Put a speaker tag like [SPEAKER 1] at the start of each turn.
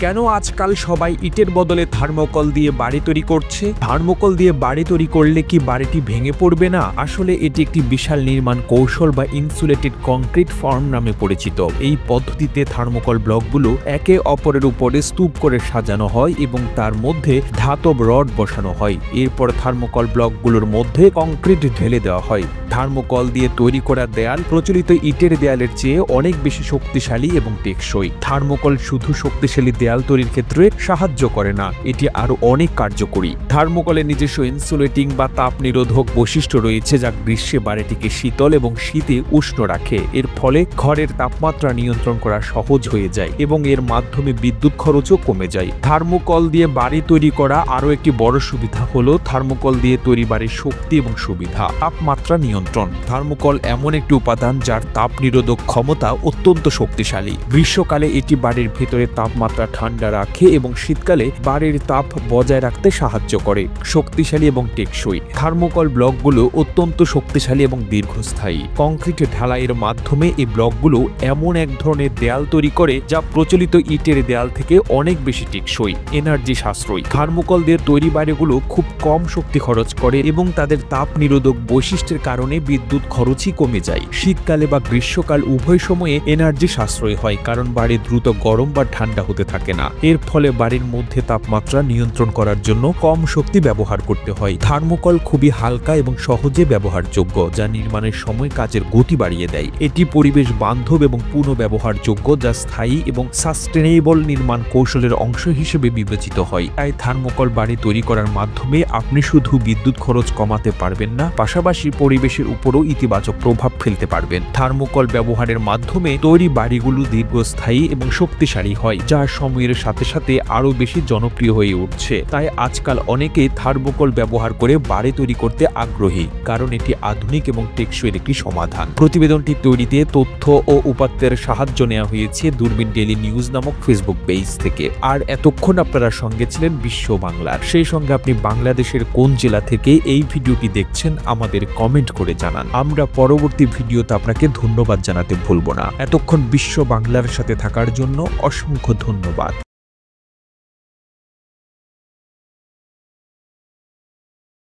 [SPEAKER 1] কেন আজকাল সবাই ইটের বদলে থার্মোকল দিয়ে বাড়ি তৈরি করছে? থার্মোকল দিয়ে বাড়ি তৈরি করলে কি বাড়িটি ভেঙে পড়বে না? আসলে এটি একটি বিশাল নির্মাণ কৌশল বা ইনসুলেটেড কংক্রিট ফর্ম নামে পরিচিত। এই পদ্ধতিতে থার্মোকল ব্লকগুলো একে অপরের উপরে স্তূপ করে সাজানো হয় এবং তার মধ্যে ধাতব রড বসানো হয়। এরপর থার্মোকল ব্লকগুলোর মধ্যে কংক্রিট ঢেলে দেওয়া হয়। থার্মোকল দিয়ে তৈরি করা দেয়াল প্রচলিত ইটের দেয়ালের চেয়ে অনেক বেশি শক্তিশালী এবং টেকসই। থার্মোকল শুধু শক্তিশালী দেয়াল তৈরির ক্ষেত্রে সাহায্য করে না, এটি আরো অনেক কার্যকরী। থার্মোকলের নিজস্ব ইনসুলেটিং বা তাপ নিরোধক বৈশিষ্ট্য রয়েছে, যা গ্রীষ্মে বাড়িটিকে শীতল এবং শীতে উষ্ণ রাখে। এর ফলে ঘরের তাপমাত্রা নিয়ন্ত্রণ করা সহজ হয়ে যায় এবং এর মাধ্যমে বিদ্যুৎ খরচও কমে যায়। থার্মোকল দিয়ে বাড়ি তৈরি করা আরও একটি বড় সুবিধা হলো থার্মোকল দিয়ে তৈরি বাড়ির শক্তি এবং সুবিধা। তাপমাত্রা নিয়ন্ত্রণ। থার্মোকল এমন একটি উপাদান যার তাপ নিরোধক ক্ষমতা অত্যন্ত শক্তিশালী। গ্রীষ্মকালে এটি বাড়ির ভেতরে তাপমাত্রা ঠান্ডা রাখে এবং শীতকালে বাড়ির তাপ বজায় রাখতে সাহায্য করে। শক্তিশালী এবং টেকসই। থার্মোকল ব্লকগুলো অত্যন্ত শক্তিশালী এবং দীর্ঘস্থায়ী। কংক্রিটের ঢালাইয়ের মাধ্যমে এই ব্লকগুলো এমন এক ধরনের দেয়াল তৈরি করে যা প্রচলিত ইটের দেয়াল থেকে অনেক বেশি টেকসই। এনার্জি সাশ্রয়ী। থার্মোকল দিয়ে তৈরি বাড়িগুলো খুব কম শক্তি খরচ করে এবং তাদের তাপ নিরোধক বৈশিষ্ট্যের কারণে বিদ্যুৎ খরচই কমে যায়। শীতকালে বা গ্রীষ্মকাল উভয় সময়ে এনার্জি সাশ্রয় হয়, কারণ বাড়ি দ্রুত গরম বা ঠান্ডা হতে থাকে না। এর ফলে বাড়ির মধ্যে তাপমাত্রা নিয়ন্ত্রণ করার জন্য কম শক্তি ব্যবহার করতে হয়। থার্মোকল খুবই হালকা এবং সহজে ব্যবহারযোগ্য, যা নির্মাণের সময় কাজের গতি বাড়িয়ে দেয়। এটি পরিবেশ বান্ধব এবং পুনঃব্যবহারযোগ্য, যা স্থায়ী এবং সাস্টেনেবল নির্মাণ কৌশলের অংশ হিসেবে বিবেচিত হয়। তাই থার্মোকল বাড়ি তৈরি করার মাধ্যমে আপনি শুধু বিদ্যুৎ খরচ কমাতে পারবেন না, পাশাপাশি পরিবেশের উপরও ইতিবাচক প্রভাব ফেলতে পারবেন। থার্মোকল ব্যবহারের মাধ্যমে তৈরি বাড়িগুলো দীর্ঘস্থায়ী এবং শক্তিশালী হয়, যা সময়ের সাথে সাথে আরো বেশি জনপ্রিয় হয়ে উঠছে। তাই আজকাল অনেকেই থার্মোকল ব্যবহার করে বাড়ি তৈরি করতে আগ্রহী, কারণ এটি আধুনিক এবং টেকসই একটি সমাধান। প্রতিবেদনটি তৈরিতে তথ্য ও উপাত্তের সাহায্য নেওয়া হয়েছে দূরবীন ডেইলি নিউজ নামক ফেসবুক পেজ থেকে। আর এতক্ষণ আপনারা সঙ্গে ছিলেন বিশ্ব বাংলার। সেই সঙ্গে আপনি বাংলাদেশের কোন জেলা থেকে এই ভিডিওটি দেখছেন আমাদের কমেন্ট করে জানান। আমরা পরবর্তী ভিডিওতে আপনাকে ধন্যবাদ জানাতে ভুলব না। এতক্ষণ বিশ্ব বাংলার সাথে থাকার জন্য অসংখ্য ধন্যবাদ।